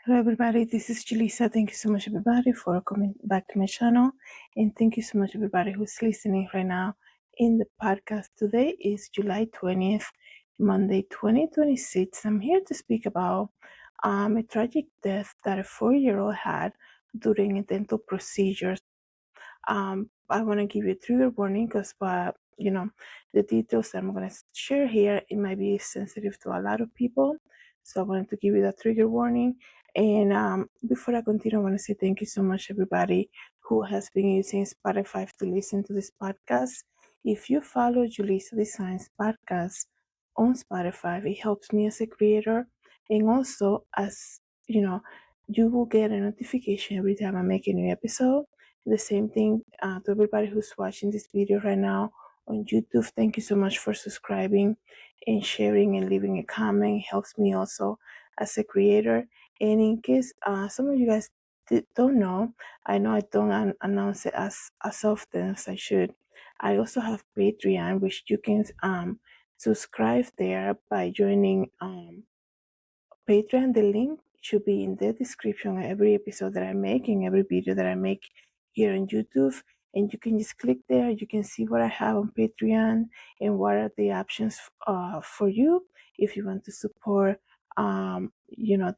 Hello everybody, this is Julissa. Thank you so much everybody for coming back to my channel, and thank you so much everybody who's listening right now in the podcast. Today is July 20th, Monday 2026. I'm here to speak about a tragic death that a 4-year-old had during a dental procedure. I want to give you a trigger warning because, the details that I'm going to share here, it might be sensitive to a lot of people. So I wanted to give you that trigger warning. And before I continue, I want to say thank you so much, everybody who has been using Spotify to listen to this podcast. If you follow JulissaDesigns podcast on Spotify, it helps me as a creator. And also, as you know, you will get a notification every time I make a new episode. The same thing to everybody who's watching this video right now on YouTube. Thank you so much for subscribing and sharing and leaving a comment. It helps me also as a creator. And in case some of you guys don't know, I know I don't announce it as often as I should. I also have Patreon, which you can subscribe there by joining Patreon. The link should be in the description of every episode that I make and every video that I make here on YouTube. And you can just click there. You can see what I have on Patreon and what are the options for you if you want to support,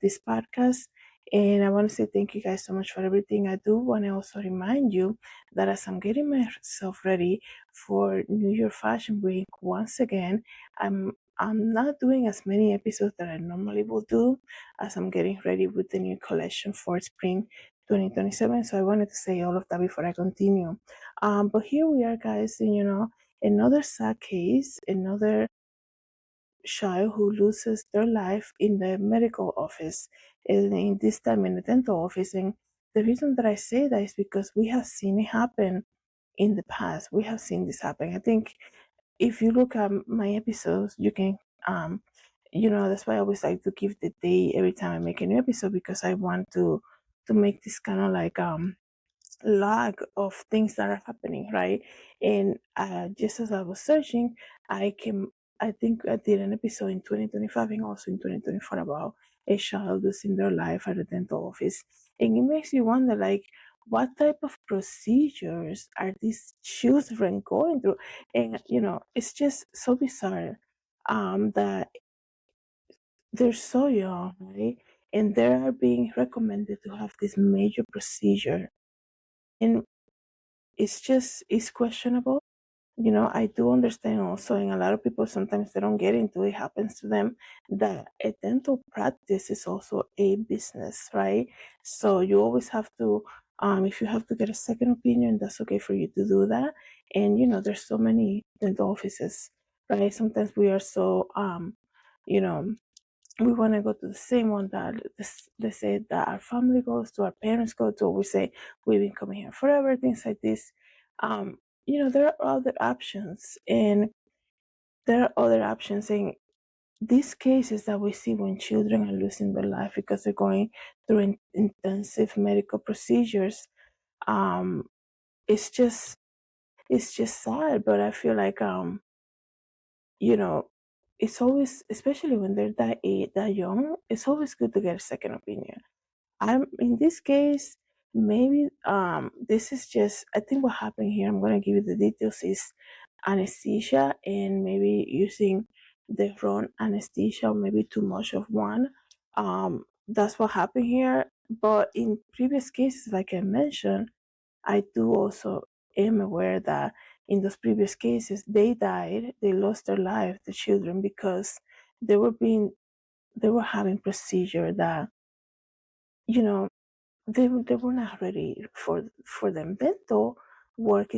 this podcast. And I want to say thank you guys so much for everything. I do want to also remind you that as I'm getting myself ready for New York Fashion Week once again, I'm not doing as many episodes that I normally will do as I'm getting ready with the new collection for spring 2027. So I wanted to say all of that before I continue. But here we are, guys, and another sad case, another child who loses their life in the medical office, and in this time in the dental office. And the reason that I say that is because we have seen it happen in the past. We have seen this happen. I think if you look at my episodes, you can, that's why I always like to give the day every time I make a new episode, because I want to make this kind of like log of things that are happening, right? And just as I was searching, I think I did an episode in 2025 and also in 2024 about a child losing their life at a dental office. And it makes you wonder, like, what type of procedures are these children going through? And, it's just so bizarre that they're so young, right? And they are being recommended to have this major procedure. And it's questionable. I do understand also, and a lot of people sometimes they don't get into it, happens to them, that a dental practice is also a business, right? So you always have to, if you have to get a second opinion, that's okay for you to do that. And there's so many dental offices, right? Sometimes we are so you know we want to go to the same one that they say that our family goes to, our parents go to. We say we've been coming here forever, things like this. There are other options, and in these cases that we see when children are losing their life because they're going through intensive medical procedures. Um, it's just sad, but I feel like you know, it's always, especially when they're that young, it's always good to get a second opinion. I'm in this case, maybe this is just, I think what happened here, I'm gonna give you the details, is anesthesia and maybe using the wrong anesthesia or maybe too much of one. That's what happened here. But in previous cases, like I mentioned, I do also am aware that in those previous cases they lost their life, the children, because they were being they were having procedure that you know they were not ready for them. Dental work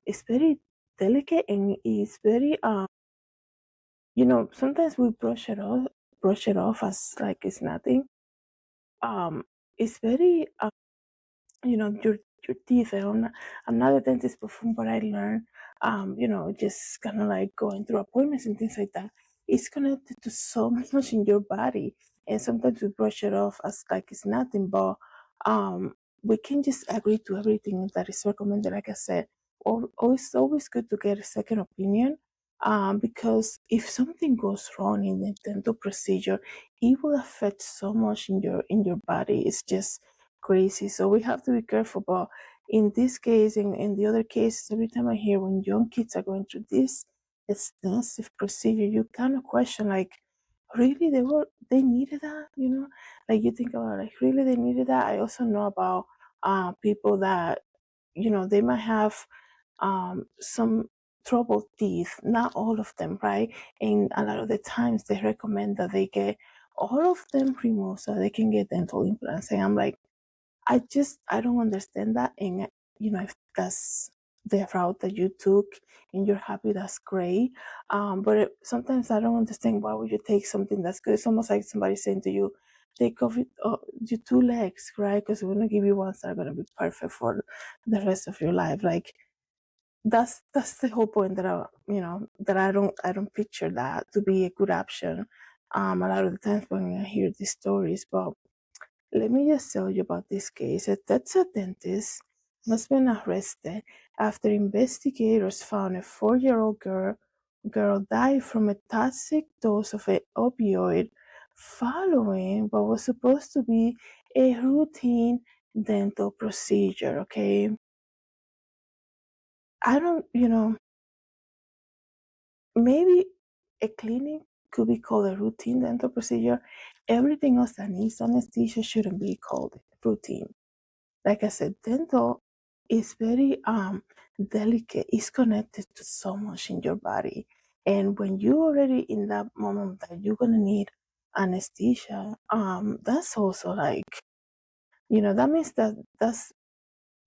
is very delicate, and it's very sometimes we brush it off as like it's nothing. It's very your teeth. I'm not a dentist, but from what I learned, just kind of like going through appointments and things like that, it's connected to so much in your body, and sometimes we brush it off as like it's nothing. But we can just agree to everything that is recommended. Like I said, it's always good to get a second opinion. because if something goes wrong in the dental procedure, it will affect so much in your body. It's just crazy. So we have to be careful. But in this case, in the other cases, every time I hear when young kids are going through this extensive procedure, you kind of question like, really they needed that, like you think about like really they needed that. I also know about people that they might have some troubled teeth, not all of them, right? And a lot of the times they recommend that they get all of them removed so they can get dental implants. And I'm like, I don't understand that. And if that's the route that you took and you're happy, that's great. Sometimes I don't understand why would you take something that's good. It's almost like somebody saying to you, take off your two legs, right? Because we're gonna give you ones that are gonna be perfect for the rest of your life. Like that's the whole point that I don't picture that to be a good option. A lot of the times when I hear these stories, but let me just tell you about this case. A Texas dentist has been arrested after investigators found a 4-year-old girl died from a toxic dose of an opioid following what was supposed to be a routine dental procedure. Okay, I don't, maybe a clinic could be called a routine dental procedure. Everything else that needs anesthesia shouldn't be called routine. Like I said, dental is very delicate. It's connected to so much in your body. And when you're already in that moment that you're gonna need anesthesia, that's also like, that means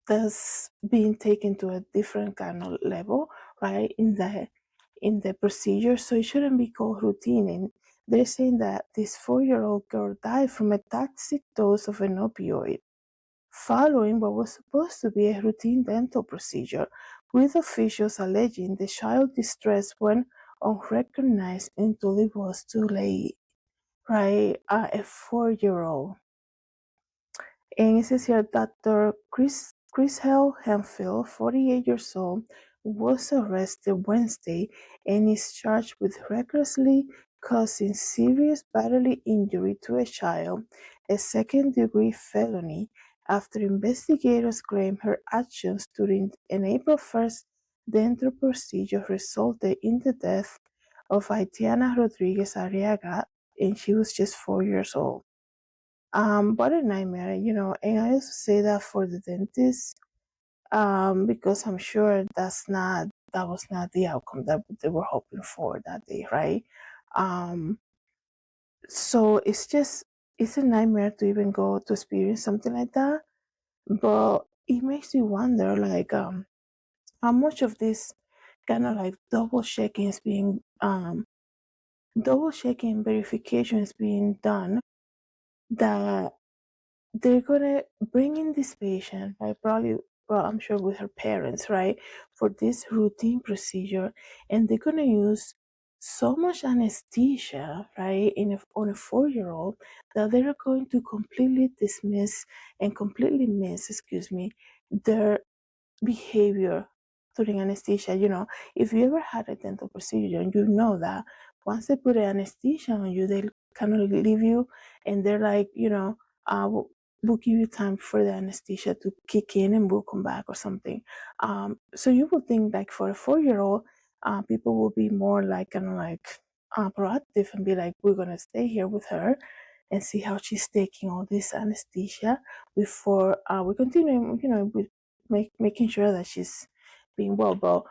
that's being taken to a different kind of level, right? In the procedure. So it shouldn't be called routine. And they're saying that this 4-year-old girl died from a toxic dose of an opioid following what was supposed to be a routine dental procedure, with officials alleging the child distress went unrecognized until it was too late, right? A 4-year-old. And it says here Dr. Chris Hell Hemphill, 48 years old, was arrested Wednesday and is charged with recklessly causing serious bodily injury to a child, a second-degree felony, after investigators claim her actions during an April 1st dental procedure resulted in the death of Haitiana Rodriguez Arriaga, and she was just 4 years old. What a nightmare, and I also say that for the dentist, because I'm sure that was not the outcome that they were hoping for that day, right? Um, so it's a nightmare to even go to experience something like that, but it makes you wonder, like, how much of this kind of like double checking verification is being done that they're gonna bring in this patient, right? Probably, well, I'm sure with her parents, right, for this routine procedure, and they're gonna use so much anesthesia, right, on a 4-year-old that they're going to completely dismiss and completely miss, excuse me, their behavior during anesthesia. If you ever had a dental procedure, and you know that once they put anesthesia on you, they kind of leave you, and they're like, we'll give you time for the anesthesia to kick in, and we'll come back or something. So you would think like for a 4-year-old, people will be more like kind of like proactive and be like, we're gonna stay here with her and see how she's taking all this anesthesia before we continue, with making sure that she's being well. But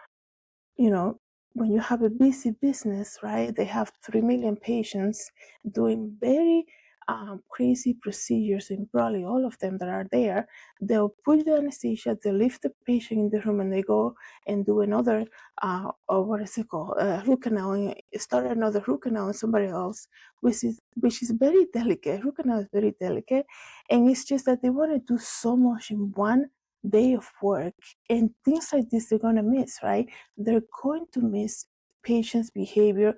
you know, when you have a busy business, right? They have 3 million patients doing very crazy procedures, and probably all of them that are there. They'll put the anesthesia, they leave the patient in the room, and they go and do another, or what is it called, root canal, and start another root canal on somebody else, which is very delicate. Root canal is very delicate, and it's just that they want to do so much in one day of work, and things like this they're gonna miss, right? They're going to miss patients' behavior.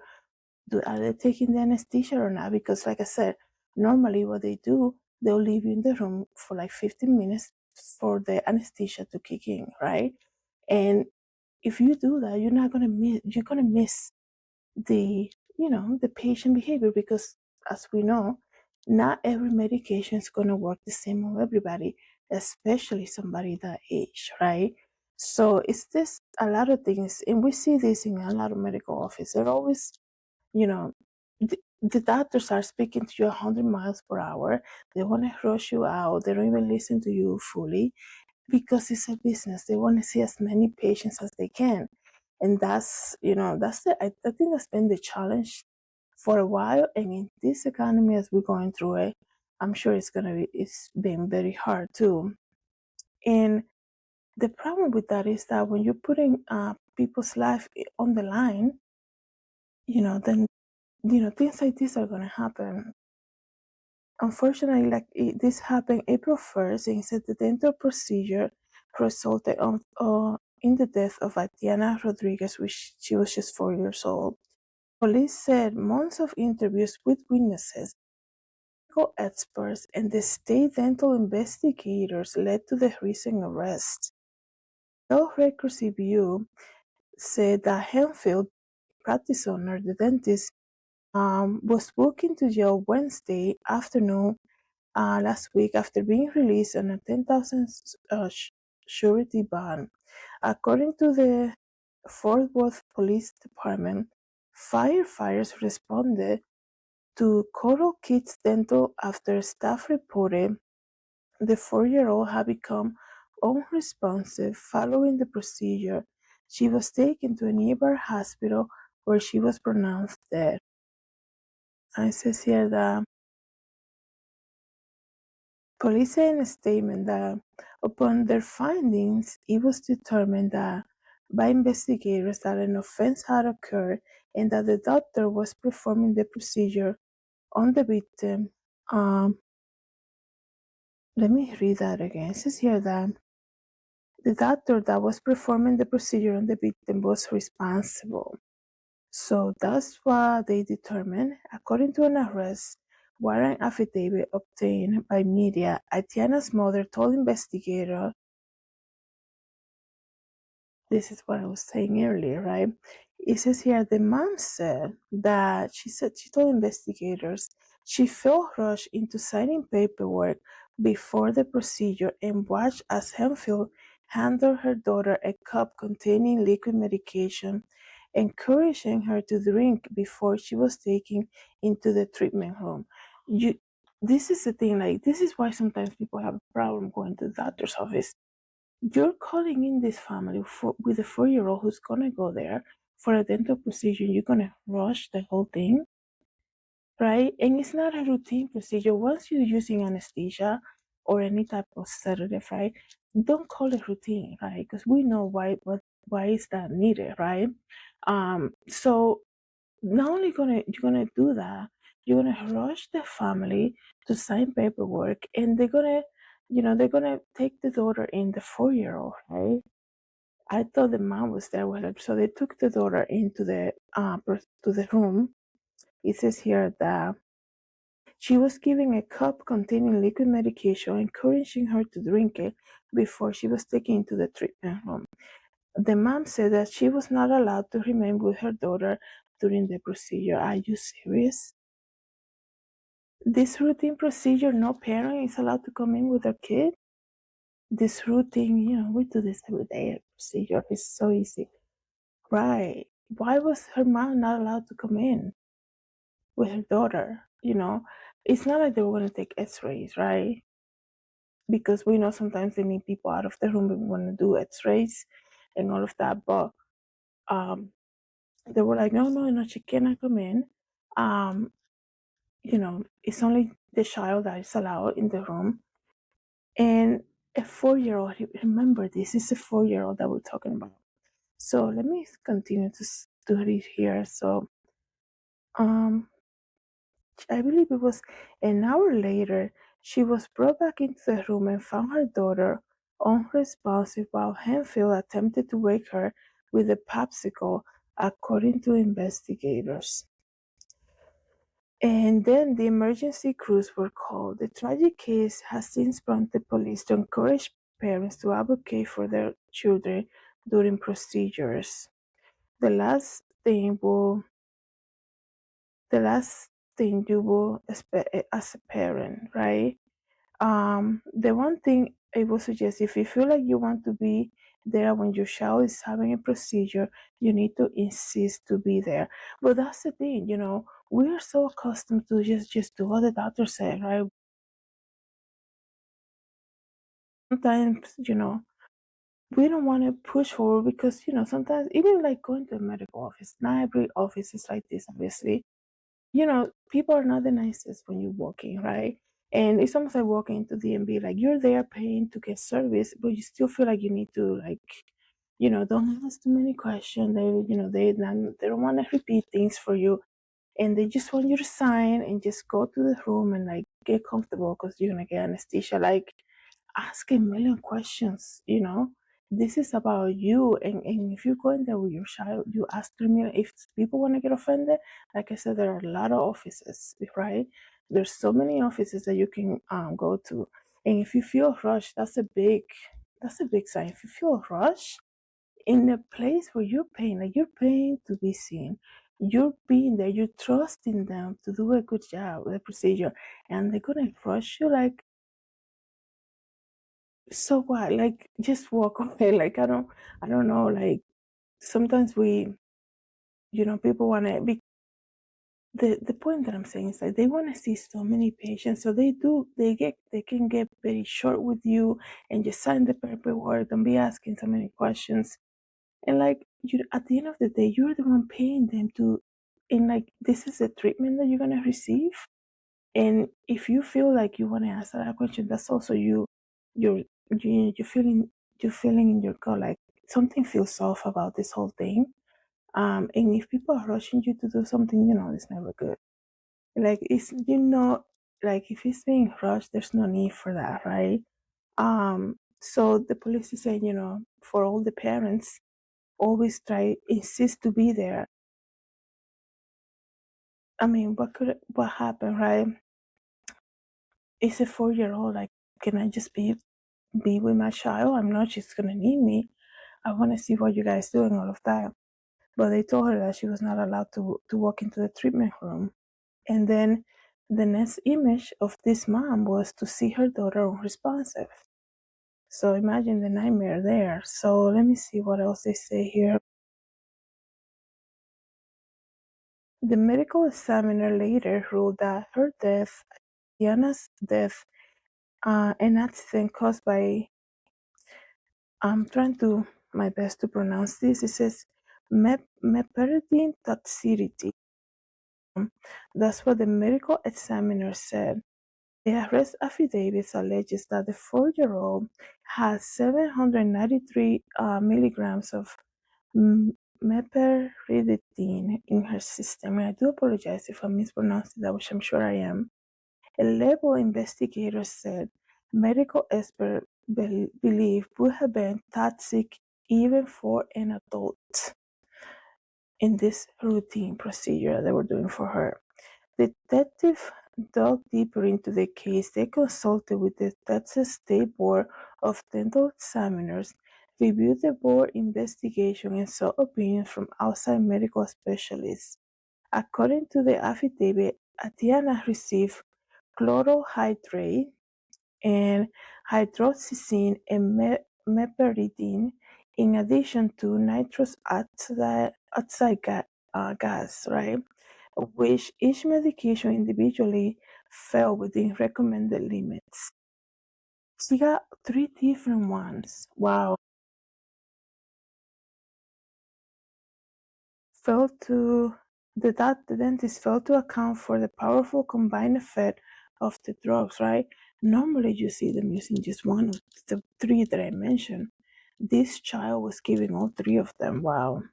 Are they taking the anesthesia or not? Because, like I said, normally what they do, they'll leave you in the room for like 15 minutes for the anesthesia to kick in, right? And if you do that, you're gonna miss the the patient behavior, because as we know, not every medication is going to work the same on everybody, especially somebody that age, right? So it's this a lot of things, and we see this in a lot of medical offices. They're always, you know the doctors are speaking to you 100 miles per hour. They want to rush you out. They don't even listen to you fully, because it's a business. They want to see as many patients as they can. And I think that's been the challenge for a while. And in this economy, as we're going through it, I'm sure it's been very hard too. And the problem with that is that when you're putting people's life on the line, then, things like this are going to happen. Unfortunately, this happened April 1st, and it said the dental procedure resulted in the death of Atiana Rodriguez, which she was just 4 years old. Police said months of interviews with witnesses, medical experts, and the state dental investigators led to the recent arrest. Health Records Review said that Henfield, practice owner, the dentist, was booked into jail Wednesday afternoon last week after being released on a 10,000 surety bond. According to the Fort Worth Police Department, firefighters responded to Coral Kids Dental after staff reported the 4-year-old had become unresponsive following the procedure. She was taken to a nearby hospital where she was pronounced dead. And it says here that police said in a statement that upon their findings, it was determined that by investigators that an offense had occurred and that the doctor was performing the procedure on the victim. Let me read that again. It says here that the doctor that was performing the procedure on the victim was responsible. So that's what they determined. According to an arrest warrant affidavit obtained by media, Atiana's mother told investigators, this is what I was saying earlier, right? It says here the mom said that she told investigators she felt rushed into signing paperwork before the procedure and watched as Hemphill handed her daughter a cup containing liquid medication, encouraging her to drink before she was taken into the treatment room. This is the thing, like, this is why sometimes people have a problem going to the doctor's office. You're calling in this family with a 4-year-old who's gonna go there for a dental procedure. You're gonna rush the whole thing, right? And it's not a routine procedure. Once you're using anesthesia or any type of sedative, right? Don't call it routine, right? Because we know why is that needed, right? So not only you're gonna do that, you're gonna rush the family to sign paperwork, and they're gonna take the daughter in, the 4-year-old, right? I thought the mom was there with her, so they took the daughter into to the room. It says here that she was given a cup containing liquid medication, encouraging her to drink it before she was taken into the treatment room. The mom said that she was not allowed to remain with her daughter during the procedure. Are you serious? This routine procedure, no parent is allowed to come in with their kid. This routine, we do this every day. Procedure is so easy. Right. Why was her mom not allowed to come in with her daughter? It's not like they were going to take x-rays, right? Because we know sometimes they need people out of the room and want to do x-rays and all of that. But um, they were like, no, no, no, she cannot come in. Um, it's only the child that is allowed in the room. And a 4-year-old, remember, this is a 4-year-old that we're talking about. So let me continue to do it here. So, I believe it was an hour later, she was brought back into the room and found her daughter unresponsive while Henfield attempted to wake her with a popsicle, according to investigators. And then the emergency crews were called. The tragic case has since prompted police to encourage parents to advocate for their children during procedures. The last thing will the last thing you will expect as a parent, right? The one thing I would suggest, if you feel like you want to be there when your child is having a procedure, you need to insist to be there. But that's the thing, we are so accustomed to just do what the doctor said, right? Sometimes, we don't want to push forward because, sometimes even like going to a medical office, not every office is like this, obviously. People are not the nicest when you're walking, right? And it's almost like walking into DMV, like you're there paying to get service, but you still feel like you need to, like, don't ask too many questions. They don't want to repeat things for you, and they just want you to sign and just go to the room and like get comfortable because you're gonna get anesthesia. Like, ask a million questions. This is about you, and if you go in there with your child, you ask 3 million. If people want to get offended, like I said, there are a lot of offices, right? There's so many offices that you can go to, and if you feel rushed, that's a big sign. If you feel rushed in a place where you're paying to be seen, you're being there, you're trusting them to do a good job with the procedure, and they're gonna rush you, like, so what? Like, just walk away. Like, I don't know. Like, sometimes people want to be. The point that I'm saying is that they want to see so many patients, so they can get very short with you and just sign the paperwork and be asking so many questions. And like, at the end of the day, you're the one paying them to, and like, this is the treatment that you're gonna receive. And if you feel like you want to answer that question, that's also you're you're feeling in your gut like something feels off about this whole thing. And if people are rushing you to do something, it's never good. Like, like, if it's being rushed, there's no need for that, right? So the police is saying, for all the parents, always insist to be there. I mean, what happened, right? It's a 4-year-old. Like, can I just be with my child? I'm not she's gonna need me. I want to see what you guys do and all of that. But they told her that she was not allowed to walk into the treatment room. And then the next image of this mom was to see her daughter unresponsive. So imagine the nightmare there. So let me see what else they say here. The medical examiner later ruled that her death, Diana's death, an accident caused by, I'm trying to my best to pronounce this. It says meperidine toxicity. That's what the medical examiner said. The arrest affidavit alleges that the 4-year-old has 793 milligrams of meperidine in her system. And I do apologize if I'm mispronouncing that, which I'm sure I am. A label investigator said medical experts believe would have been toxic even for an adult in this routine procedure they were doing for her. Detective dug deeper into the case. They consulted with the Texas State Board of Dental Examiners, reviewed the board investigation, and sought opinions from outside medical specialists. According to the affidavit, Atiana received chlorohydrate and hydroxyzine and meperidine, in addition to nitrous oxide gas, right? Which each medication individually fell within recommended limits. She got 3 different ones. Wow. Failed to the dentist failed to account for the powerful combined effect of the drugs, right? Normally you see them using just one of the 3 that I mentioned. This child was giving all 3 of them. Wow.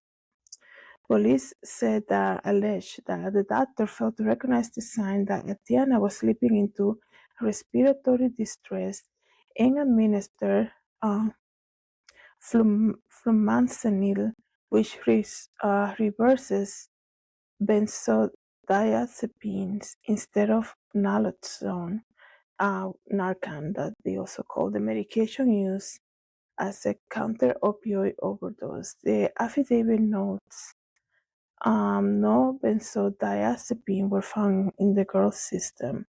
Police said that alleged that the doctor failed to recognize the sign that Atiana was slipping into respiratory distress and administered flumazenil, which reverses benzodiazepines instead of naloxone, Narcan, that they also call the medication used as a counter opioid overdose. The affidavit notes no benzodiazepine were found in the girl's system.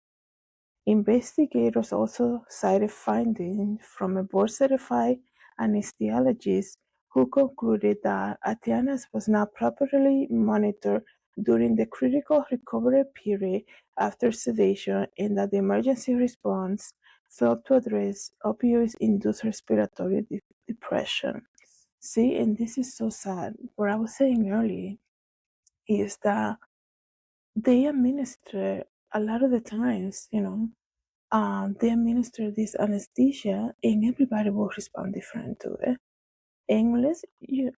Investigators also cited findings from a board-certified anesthesiologist who concluded that Atiana was not properly monitored during the critical recovery period after sedation and that the emergency response failed to address opioid-induced respiratory depression. See, and this is so sad. What I was saying earlier is that they administer a lot of the times, they administer this anesthesia and everybody will respond different to it. Unless you,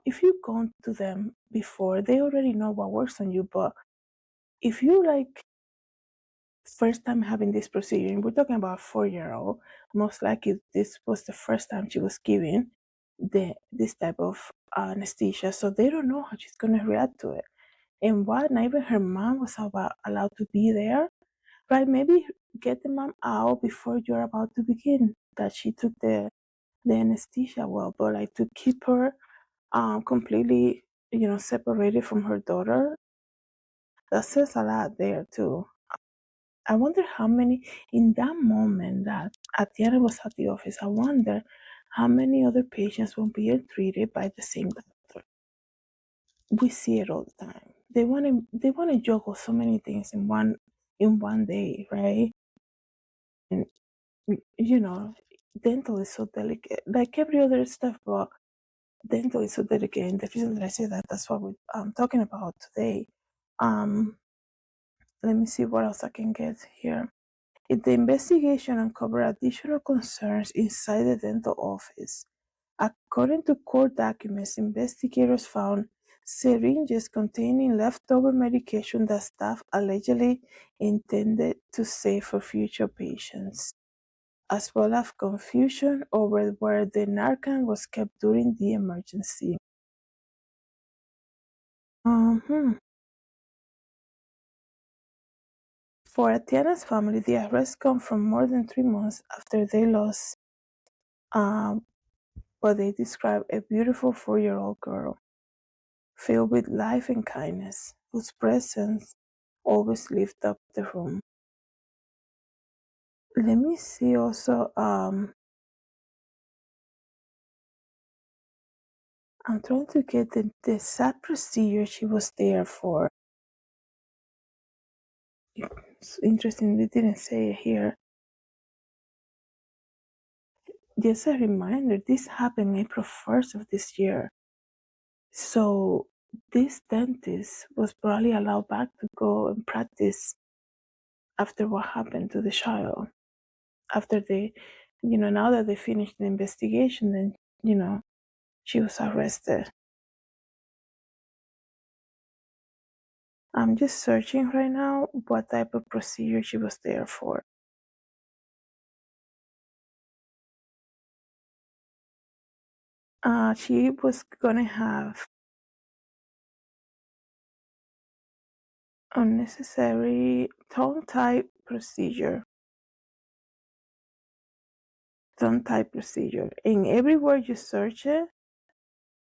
if you gone to them before, they already know what works on you. But if you like first time having this procedure, and we're talking about a 4-year-old, most likely this was the first time she was given this type of anesthesia, so they don't know how she's gonna react to it. And what? Not even her mom was allowed to be there, right? Maybe get the mom out before you're about to begin. That she took the anesthesia well, but like to keep her completely, separated from her daughter, that says a lot there too. I wonder how many in that moment that Atiana was at the office. I wonder how many other patients were being treated by the same doctor. We see it all the time. They want to juggle so many things in one day, right? And dental is so delicate, like every other stuff, but dental is so delicate. And the reason that I say that's what we're talking about today. Um, Let me see what else I can get here. If the investigation uncovered additional concerns inside the dental office. According to court documents, investigators found syringes containing leftover medication that staff allegedly intended to save for future patients, as well as confusion over where the Narcan was kept during the emergency. For Atiana's family, the arrest comes from more than 3 months after they lost what they describe a beautiful 4-year-old girl, filled with life and kindness, whose presence always lit up the room. Let me see also, I'm trying to get the exact procedure she was there for. It's interesting, they didn't say it here. Just a reminder, this happened April 1st of this year. So this dentist was probably allowed back to go and practice after what happened to the child. After they, now that they finished the investigation, then, she was arrested. I'm just searching right now what type of procedure she was there for. She was gonna have unnecessary tongue tie procedure. Tongue tie procedure. And everywhere you search it,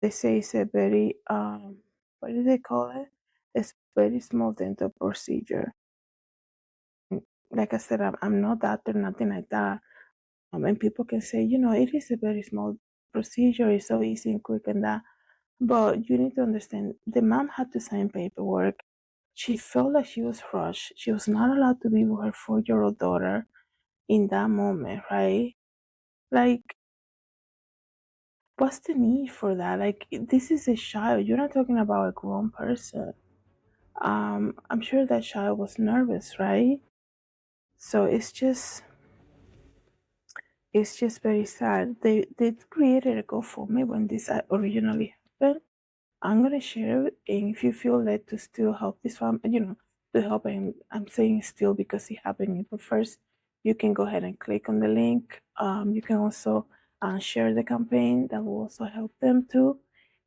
they say it's a very what do they call it? It's very small dental procedure. Like I said, I'm not doctor, nothing like that. And people can say, it is a very small procedure, it's so easy and quick and that. But you need to understand, the mom had to sign paperwork. She felt like she was rushed. She was not allowed to be with her 4-year-old daughter in that moment, right? Like, what's the need for that? Like, this is a child. You're not talking about a grown person. I'm sure that child was nervous, right? So it's just very sad. They created a GoFundMe when this originally happened. I'm gonna share it, and if you feel led to still help this family, to help, and I'm saying still because it happened April 1st, you can go ahead and click on the link. You can also share the campaign. That will also help them too.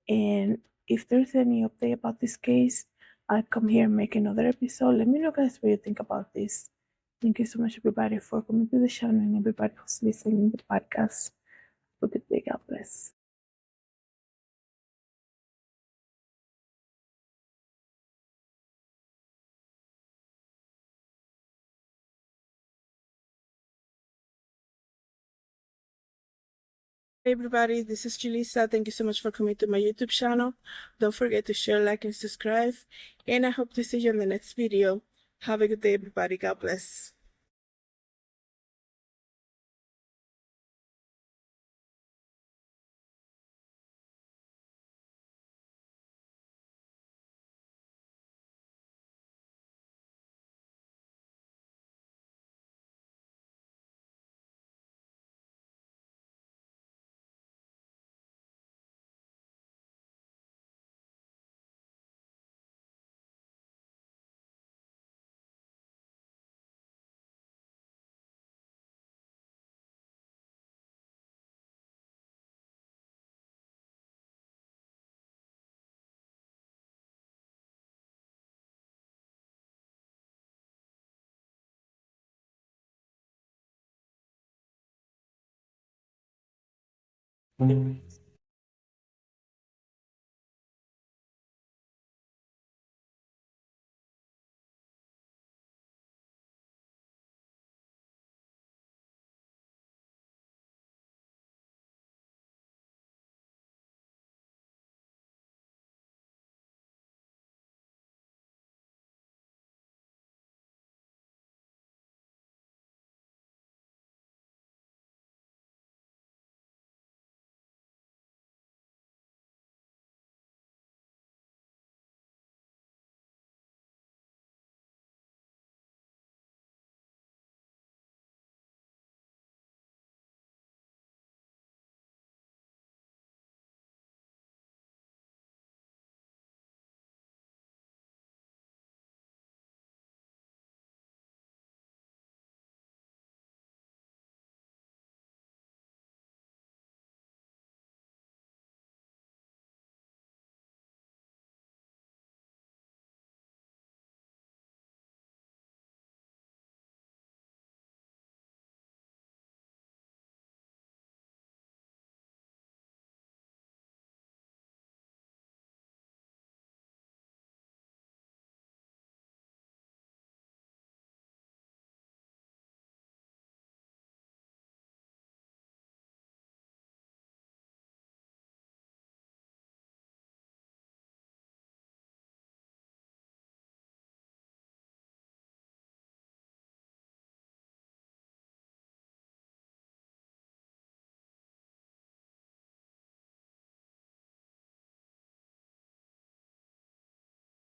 And if there's any update about this case, I'll come here and make another episode. Let me know, guys, what you think about this. Thank you so much, everybody, for coming to the channel and everybody who's listening to the podcast. a good day. God bless. Hey everybody, this is Julissa. Thank you so much for coming to my YouTube channel. Don't forget to share, like, and subscribe. And I hope to see you in the next video. Have a good day, everybody. God bless.